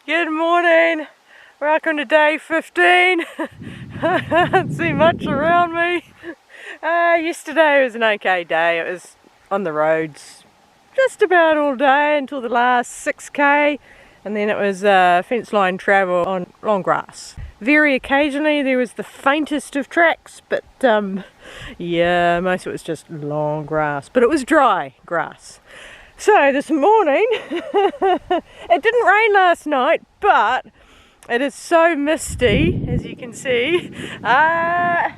Good morning. Welcome to day 15. I can't see much around me. Yesterday was an okay day. It was on the roads just about all day until the last 6k, and then it was fence line travel on long grass. Very occasionally there was the faintest of tracks, but yeah, most of it was just long grass, but it was dry grass. So this morning, it didn't rain last night, but it is so misty, as you can see. Yeah,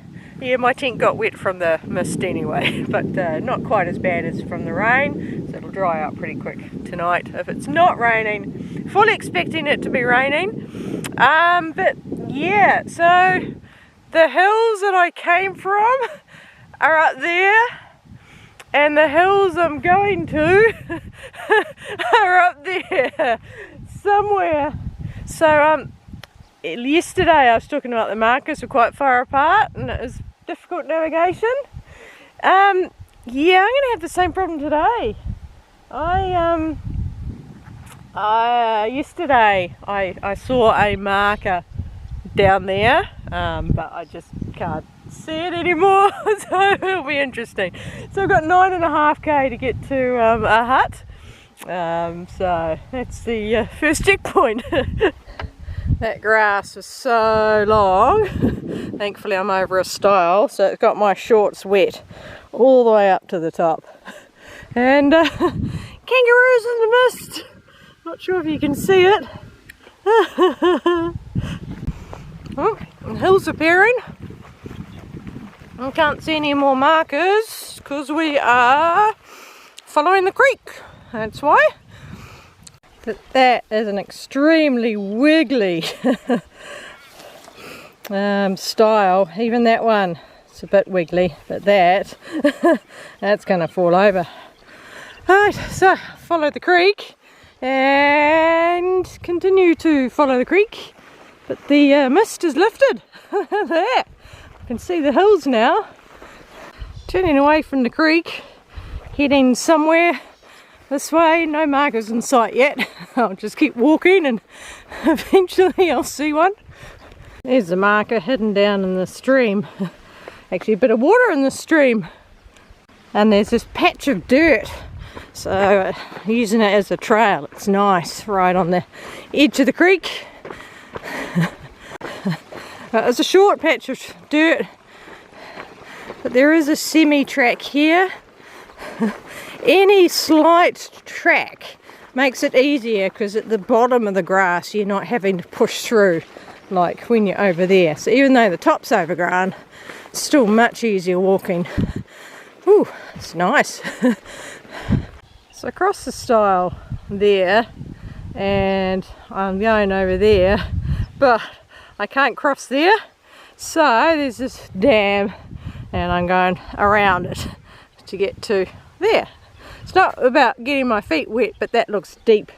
my tent got wet from the mist anyway, but not quite as bad as from the rain, so it'll dry up pretty quick tonight if it's not raining. Fully expecting it to be raining. But yeah, so the hills that I came from are up there, and the hills I'm going to are up there somewhere. So yesterday I was talking about the markers were quite far apart and it was difficult navigation. Yeah, I'm going to have the same problem today. Yesterday I saw a marker down there, but I just can't see it anymore, so it'll be interesting. So I've got 9.5k to get to a hut, so that's the first checkpoint. That grass was so long. Thankfully I'm over a stile, so it's got my shorts wet all the way up to the top. And kangaroos in the mist. Not sure if you can see it. Oh, the hills appearing. I can't see any more markers because we are following the creek. That's why. But that is an extremely wiggly stile. Even that one, it's a bit wiggly, but that's going to fall over. Alright, so follow the creek and continue to follow the creek. But the mist is lifted. There. I can see the hills now. Turning away from the creek, heading somewhere this way. No markers in sight yet. I'll just keep walking and eventually I'll see one. There's a marker hidden down in the stream. Actually a bit of water in the stream. And there's this patch of dirt. So using it as a trail, it's nice right on the edge of the creek. It's a short patch of dirt, but there is a semi-track here. Any slight track makes it easier because at the bottom of the grass you're not having to push through like when you're over there. So even though the top's overgrown, it's still much easier walking. Ooh, it's nice. So across the stile there, and I'm going over there, but I can't cross there, so there's this dam and I'm going around it to get to there. It's not about getting my feet wet, but that looks deep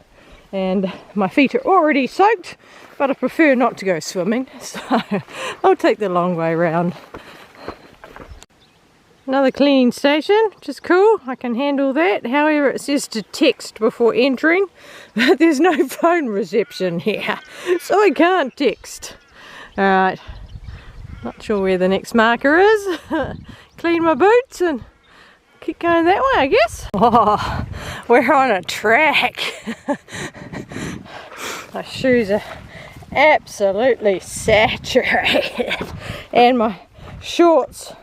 and my feet are already soaked, but I prefer not to go swimming, so I'll take the long way round. Another cleaning station, which is cool. I can handle that. However, it says to text before entering, but there's no phone reception here, so I can't text. Alright, not sure where the next marker is. Clean my boots and keep going that way, I guess. Oh, we're on a track. My shoes are absolutely saturated, and my shorts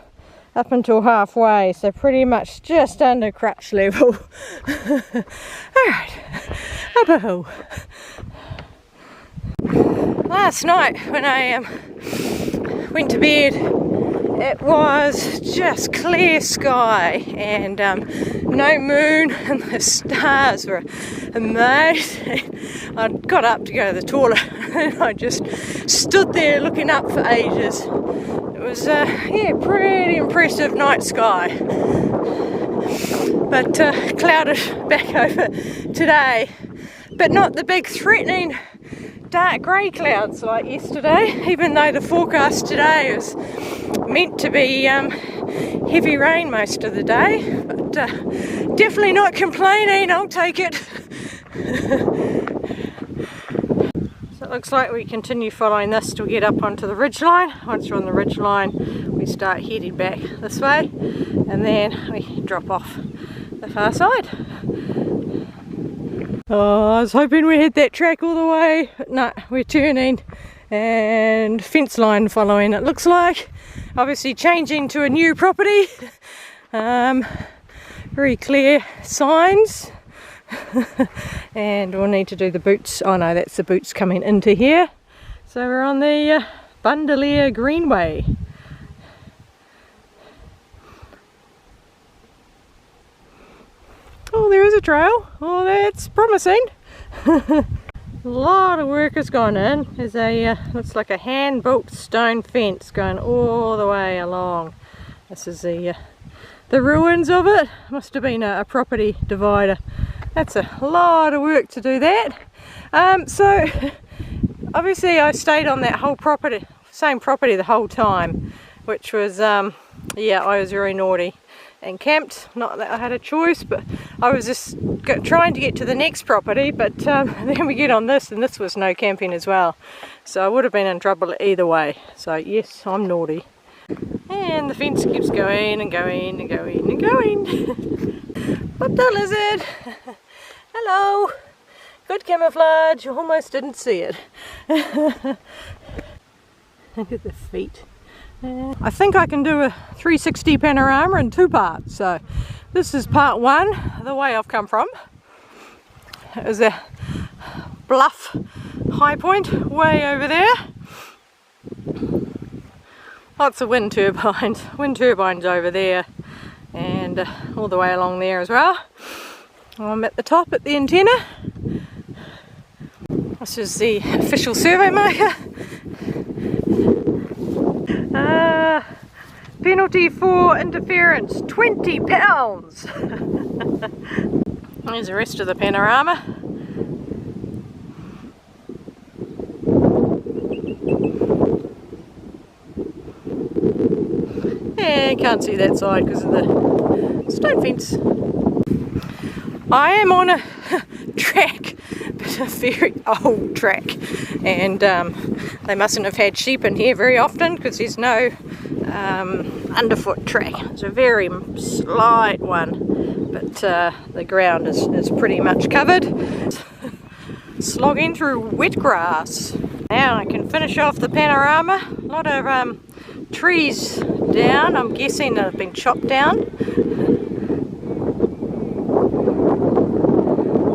up until halfway, so pretty much just under crutch level. Alright, up a hill. Last night when I went to bed, it was just clear sky and no moon, and the stars were amazing. I got up to go to the toilet and I just stood there looking up for ages. It was yeah, pretty impressive night sky, but clouded back over today, but not the big threatening dark grey clouds like yesterday, even though the forecast today is meant to be heavy rain most of the day, but definitely not complaining. I'll take it. it looks like we continue following this till we get up onto the ridgeline. Once we're on the ridgeline, we start heading back this way, and then we drop off the far side. Oh, I was hoping we had that track all the way, but no, we're turning and fence line following, it looks like. Obviously changing to a new property. Very clear signs. And we'll need to do the boots. Oh no, that's the boots coming into here. So we're on the Bandelier Greenway. Oh, there is a trail. Oh, that's promising. A lot of work has gone in. There's a looks like a hand-built stone fence going all the way along. This is the ruins of it. Must have been a property divider. That's a lot of work to do that. So obviously I stayed on that whole property, same property the whole time, which was yeah, I was very naughty and camped. Not that I had a choice, but I was just trying to get to the next property, but then we get on this, and this was no camping as well, so I would have been in trouble either way. So yes, I'm naughty. And the fence keeps going and going and going and going. What the lizard? Hello. Good camouflage. You almost didn't see it. Look at the feet. I think I can do a 360 panorama in 2 parts. So this is part 1, the way I've come from. It was a bluff high point way over there. Lots of wind turbines over there, and all the way along there as well. I'm at the top at the antenna. This is the official survey marker. Penalty for interference, £20. There's the rest of the panorama. Yeah, can't see that side because of the stone fence. I am on a track, but a very old track, and they mustn't have had sheep in here very often because there's no underfoot track. It's a very slight one, but the ground is pretty much covered. Slogging through wet grass. Now I can finish off the panorama. A lot of trees down, I'm guessing that have been chopped down.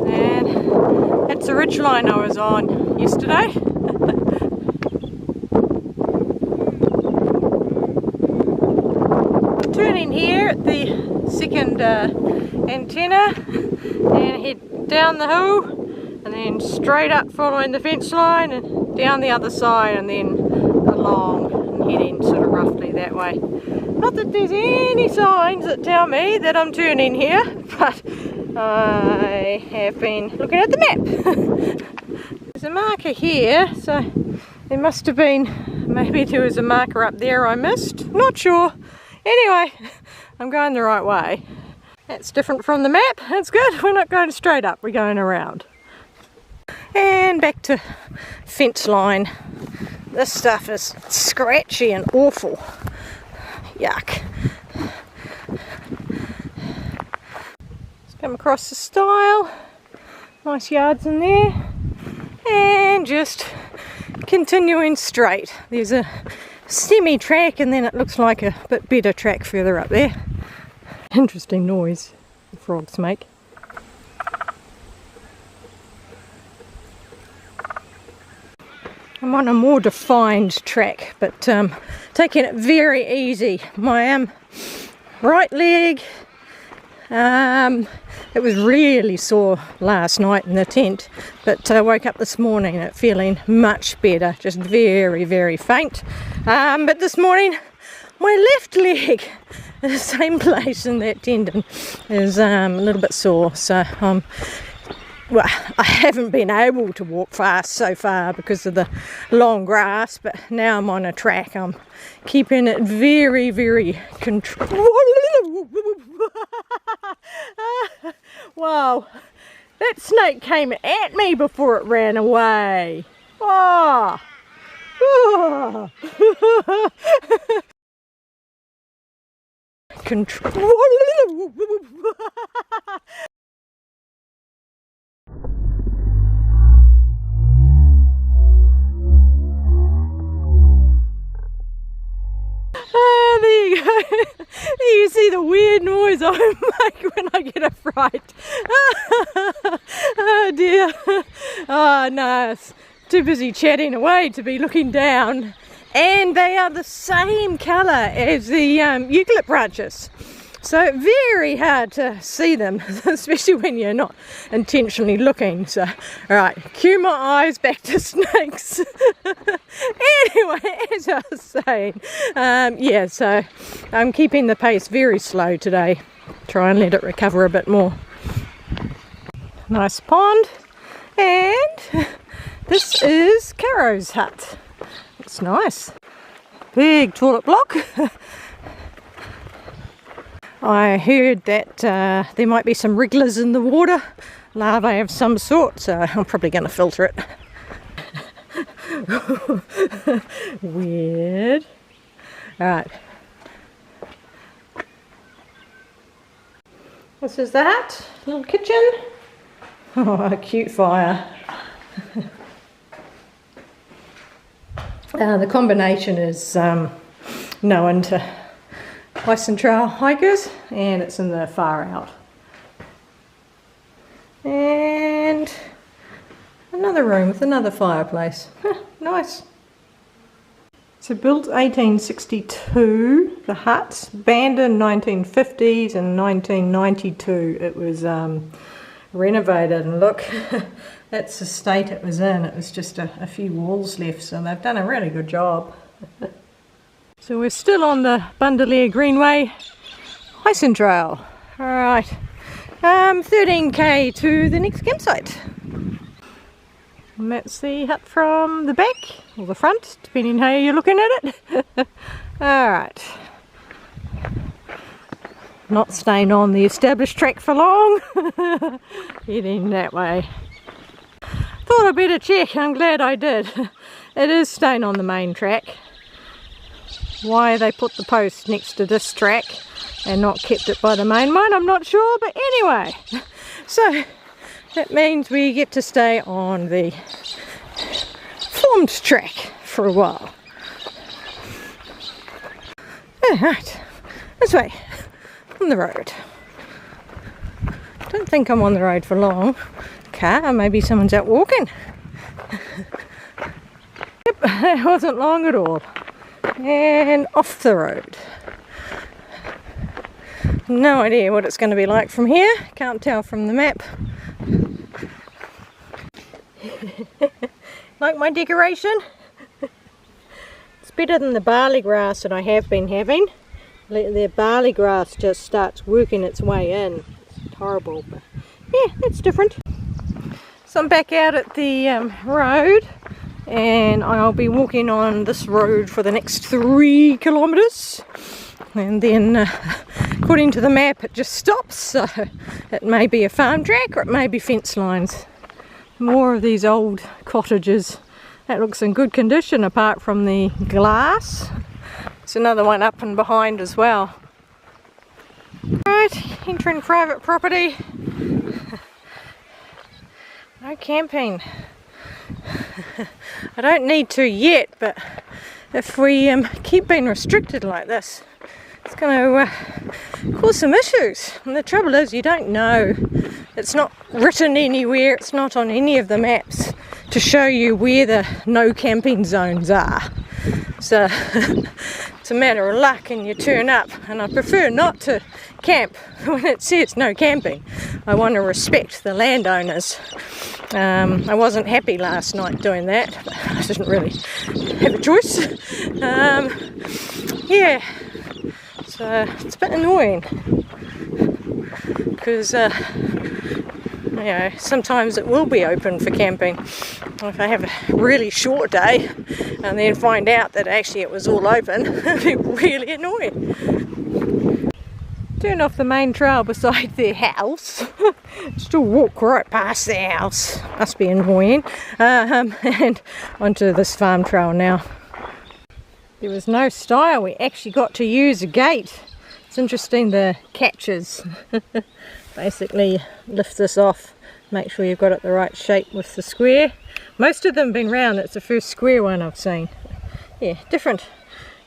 And that's the ridgeline I was on yesterday. Turning here at the second antenna and head down the hill and then straight up following the fence line and down the other side and then along and heading sort of roughly that way. Not that there's any signs that tell me that I'm turning here, but I have been looking at the map. There's a marker here, so there must have been, maybe there was a marker up there I missed, not sure. Anyway, I'm going the right way. That's different from the map, that's good. We're not going straight up, we're going around. And back to fence line. This stuff is scratchy and awful. Yuck. Let's come across the stile. Nice yards in there. And just continuing straight. There's a semi-track and then it looks like a bit better track further up there. Interesting noise the frogs make. I'm on a more defined track, but taking it very easy. My right leg, it was really sore last night in the tent, but I woke up this morning and it feeling much better, just very, very faint. But this morning, my left leg, the same place in that tendon, is a little bit sore, so well, I haven't been able to walk fast so far because of the long grass, but now I'm on a track. I'm keeping it very, very controlled. Wow, that snake came at me before it ran away. Oh. Oh. Control. There you go. There you see the weird noise I make when I get a fright. Oh dear. Oh no, it's too busy chatting away to be looking down. And they are the same colour as the eucalypt branches. So very hard to see them, especially when you're not intentionally looking. So, alright, cue my eyes back to snakes. Anyway, as I was saying, yeah, so I'm keeping the pace very slow today. Try and let it recover a bit more. Nice pond. And this is Caro's hut. It's nice. Big toilet block. I heard that there might be some wrigglers in the water, larvae of some sort, so I'm probably going to filter it. Weird. Alright. This is that little kitchen. Oh, a cute fire. The combination is known to Heysen Trail hikers, and it's in the far out. And another room with another fireplace. Nice. So built 1862, the hut, abandoned 1950s, and 1992 it was renovated, and look, that's the state it was in. It was just a few walls left, so they've done a really good job. So we're still on the Bandelier Greenway, Heysen Trail. Alright, 13k to the next campsite. And that's the hut from the back, or the front, depending how you're looking at it. Alright. Not staying on the established track for long. Heading that way. Thought I'd better check, I'm glad I did. It is staying on the main track. Why they put the post next to this track and not kept it by the main one, I'm not sure, but anyway. So that means we get to stay on the formed track for a while. Alright, this way, on the road. Don't think I'm on the road for long. Car, maybe someone's out walking. Yep, it wasn't long at all. And off the road. No idea what it's going to be like from here. Can't tell from the map. Like my decoration? It's better than the barley grass that I have been having. The barley grass just starts working its way in. It's horrible, but yeah, it's different. So I'm back out at the road, and I'll be walking on this road for the next 3 kilometres, and then according to the map it just stops, so it may be a farm track or it may be fence lines. More of these old cottages. That looks in good condition apart from the glass. There's another one up and behind as well. Right, entering private property. No camping. I don't need to yet, but if we keep being restricted like this, it's going to cause some issues. And the trouble is, you don't know. It's not written anywhere. It's not on any of the maps to show you where the no camping zones are. So it's a matter of luck, and you turn up. And I prefer not to camp when it says no camping. I want to respect the landowners. I wasn't happy last night doing that, but I didn't really have a choice. Yeah, so it's a bit annoying because you know, sometimes it will be open for camping. If I have a really short day and then find out that actually it was all open, it'd be really annoying. turned off the main trail beside their house. Still walk right past their house. Must be annoying. And onto this farm trail now. There was no stile. We actually got to use a gate. It's interesting, the catches. Basically lift this off, make sure you've got it the right shape with the square. Most of them have been round. It's the first square one I've seen. Yeah, different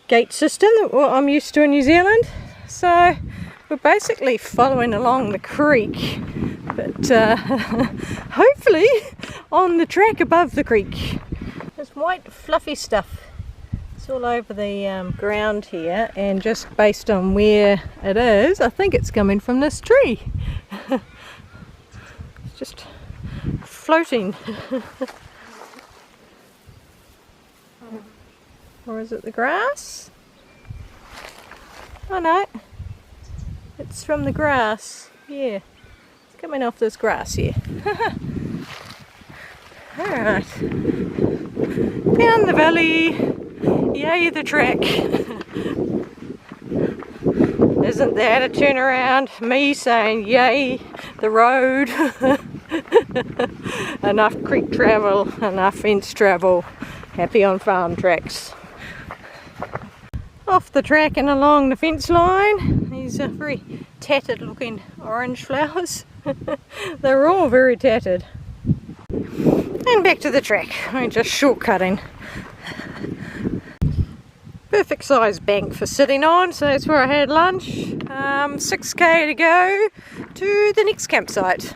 gate system that I'm used to in New Zealand. So we're basically following along the creek, but hopefully on the track above the creek. There's white fluffy stuff. It's all over the ground here, and just based on where it is, I think it's coming from this tree. It's just floating. Or is it the grass? Oh no, it's from the grass. Yeah, it's coming off this grass here. Alright, down the valley, yay the track. Isn't that a turnaround? Me saying yay the road. Enough creek travel, enough fence travel, happy on farm tracks. Off the track and along the fence line, these are very tattered looking orange flowers. They're all very tattered. And back to the track, we're just shortcutting. Perfect size bank for sitting on, so that's where I had lunch. 6k to go to the next campsite.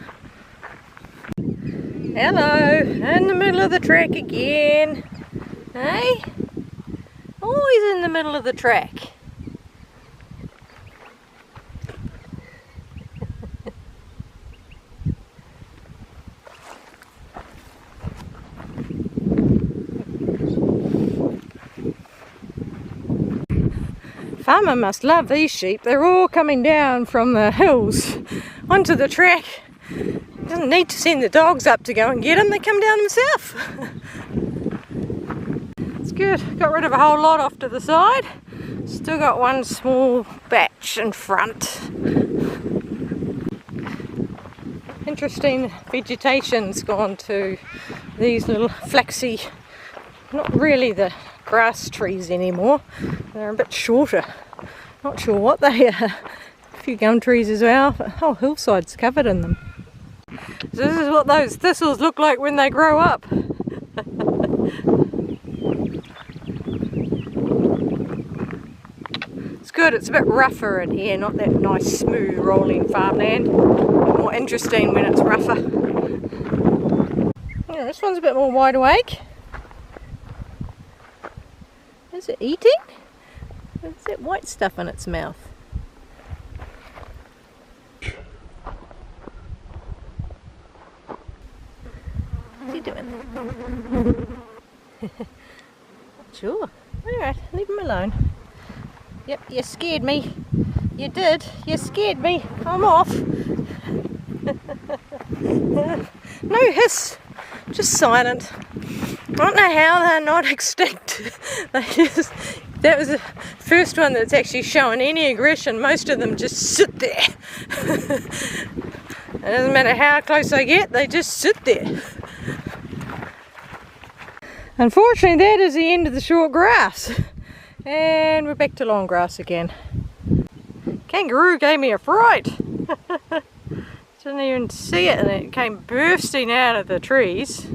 Hello, in the middle of the track again. Hey? Always in the middle of the track. Farmer must love these sheep. They're all coming down from the hills onto the track. Doesn't need to send the dogs up to go and get them. They come down themselves. It's good. Got rid of a whole lot off to the side. Still got one small batch in front. Interesting vegetation's gone to these little flaxy, not really the grass trees anymore. They're a bit shorter. Not sure what they are. A few gum trees as well. But whole hillside's covered in them. So this is what those thistles look like when they grow up. It's good, it's a bit rougher in here, not that nice smooth rolling farmland. More interesting when it's rougher. Yeah, this one's a bit more wide awake. Is it eating? What's that white stuff in its mouth? What's he doing? Sure. Alright, leave him alone. Yep, you scared me. You did. You scared me. I'm off. No hiss. Just silent. I don't know how they're not extinct. That was the first one that's actually showing any aggression. Most of them just sit there. It doesn't matter how close I get, they just sit there. Unfortunately, that is the end of the short grass. And we're back to long grass again. Kangaroo gave me a fright. Didn't even see it, and it came bursting out of the trees.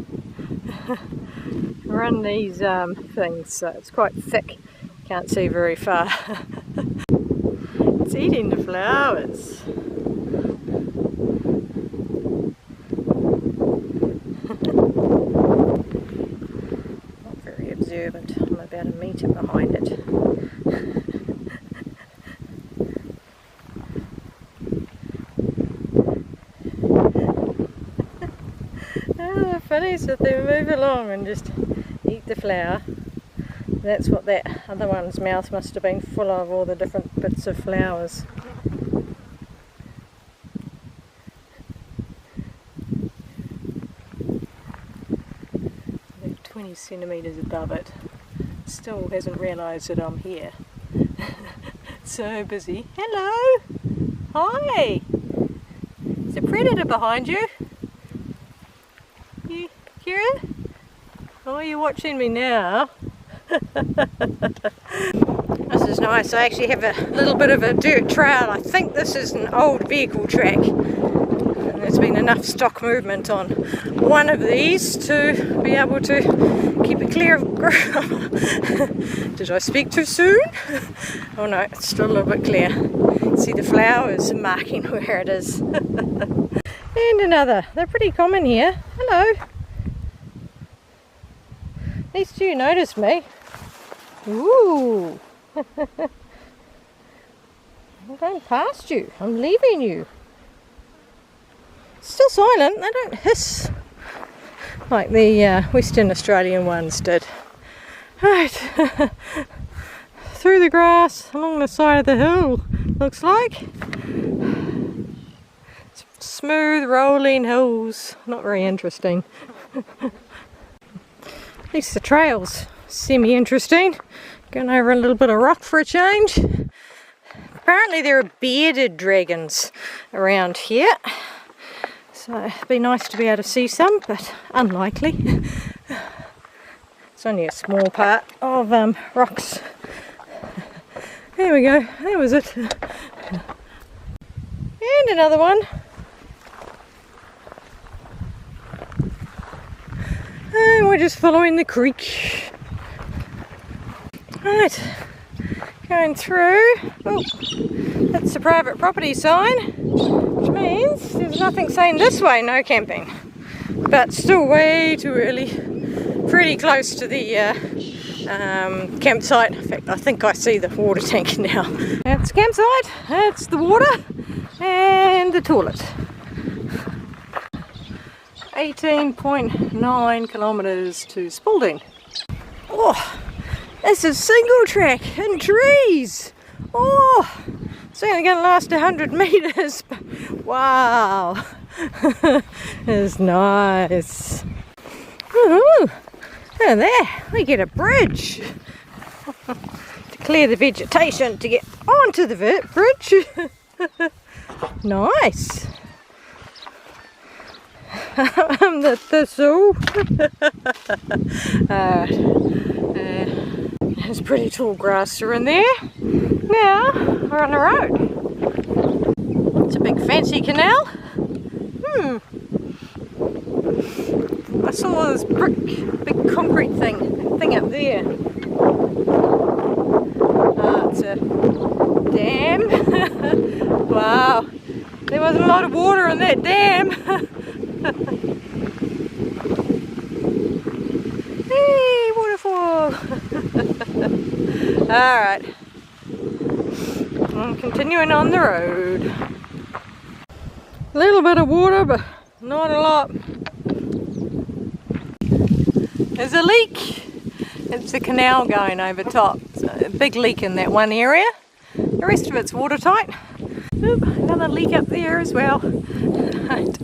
We're in these things, so it's quite thick. Can't see very far. It's eating the flowers. Not very observant. I'm about a metre behind it. Funny, so they move along and just eat the flower. That's what that other one's mouth must have been full of, all the different bits of flowers. They're 20 centimetres above it. Still hasn't realised that I'm here. So busy. Hello! Hi! There's a predator behind you. You, Kira? Oh, you're watching me now. This is nice. I actually have a little bit of a dirt trail. I think this is an old vehicle track. And there's been enough stock movement on one of these to be able to keep it clear of ground. Did I speak too soon? Oh no, it's still a little bit clear. See the flowers marking where it is. And another. They're pretty common here. Hello. At least you noticed me. Ooh. I'm going past you. I'm leaving you. Still silent. They don't hiss like the Western Australian ones did. Right. Through the grass along the side of the hill, looks like. Smooth rolling hills. Not very interesting. At least the trail's semi-interesting. Going over a little bit of rock for a change. Apparently there are bearded dragons around here. So it'd be nice to be able to see some, but unlikely. It's only a small part of rocks. There we go, that was it. And another one. And we're just following the creek. Right, going through. Oh, that's the private property sign, which means there's nothing saying this way, no camping. But still way too early. Pretty close to the campsite. In fact, I think I see the water tank now. That's the campsite, that's the water, and the toilet. 18.9 kilometres to Spalding. Oh, it's a single track in trees. Oh, it's only going to last 100 metres. Wow, it's nice. Woohoo! And there, we get a bridge to clear the vegetation to get onto the bridge. Nice. The thistle. There's pretty tall grass in there. Now we're on the road. It's a big fancy canal. I saw this big concrete thing up there. It's a dam. Wow, there wasn't a lot of water in that dam. Hey, waterfall. Alright, I'm continuing on the road. A little bit of water, but not a lot. There's a leak. It's a canal going over top. So a big leak in that one area. The rest of it's watertight. Oop, another leak up there as well. Right.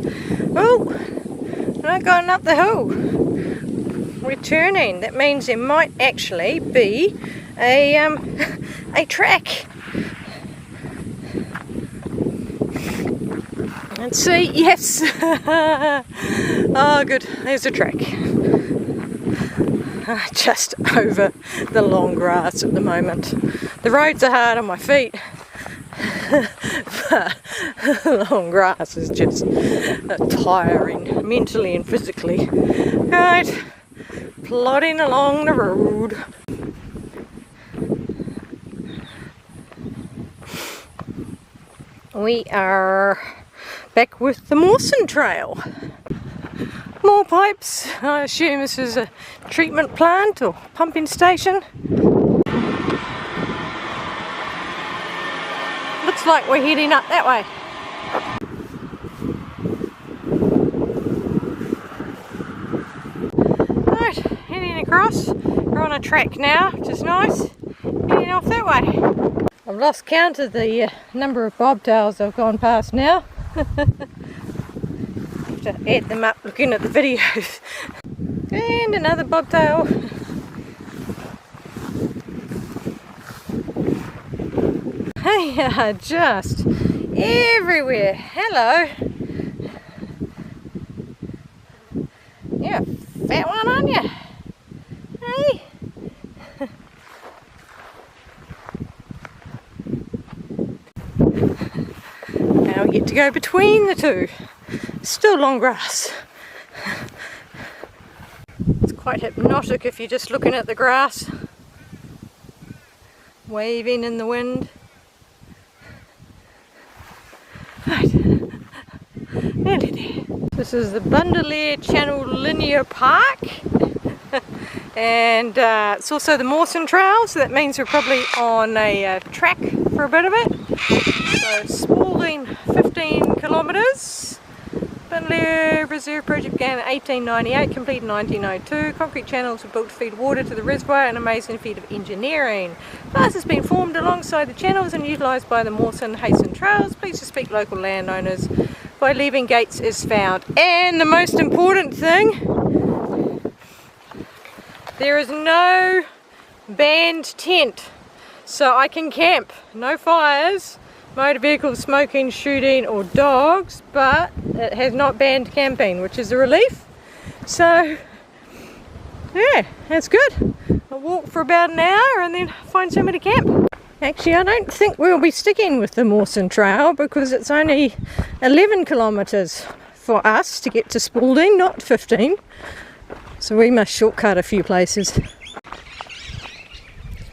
Oh, we're not going up the hill. We're turning. That means there might actually be a track. Let's see. Yes. Oh, good. There's a track. Just over the long grass at the moment. The roads are hard on my feet, but the long grass is just tiring mentally and physically. Right, plodding along the road. We are back with the Heysen Trail. More pipes. I assume this is a treatment plant or pumping station. Looks like we're heading up that way. Right, heading across. We're on a track now, which is nice. Heading off that way. I've lost count of the number of bobtails I've gone past now. To add them up looking at the videos. And another bobtail. They are just everywhere. Hello. You're a fat one, aren't you? Hey. Now we get to go between the two. Still long grass. It's quite hypnotic if you're just looking at the grass, waving in the wind. Right, nearly there. This is the Bandelier Channel Linear Park, and it's also the Heysen Trail, so that means we're probably on a track for a bit of it. So Spalding, 15 kilometres. Bandelier Reserve project began in 1898, completed in 1902. Concrete channels were built to feed water to the reservoir, an amazing feat of engineering. Paths has been formed alongside the channels and utilised by the Heysen Trails. Please to speak local landowners by leaving gates is found. And the most important thing, there is no banned tent, so I can camp. No fires, motor vehicles, smoking, shooting or dogs, but it has not banned camping, which is a relief. So yeah, that's good. I'll walk for about an hour and then find somewhere to camp. Actually, I don't think we'll be sticking with the Heysen Trail because it's only 11 kilometres for us to get to Spalding, not 15. So we must shortcut a few places.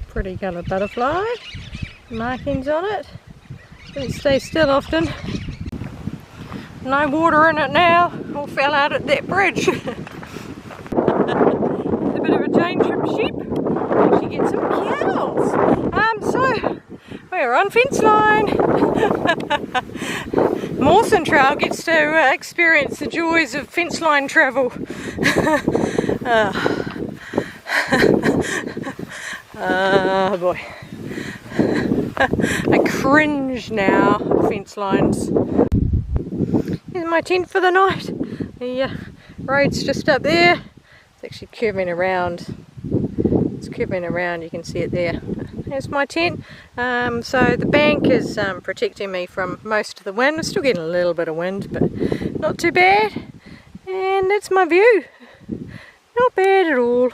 Pretty coloured butterfly, markings on it. Doesn't stay still often. No water in it now. All fell out at that bridge. It's a bit of a change from sheep. Actually get some cows. So we're on fence line. Heysen Trail gets to experience the joys of fence line travel. Oh boy. I cringe now, fence lines. Here's my tent for the night. The road's just up there. It's actually curving around. It's curving around, you can see it there. There's my tent. So the bank is protecting me from most of the wind. I'm still getting a little bit of wind, but not too bad. And that's my view. Not bad at all.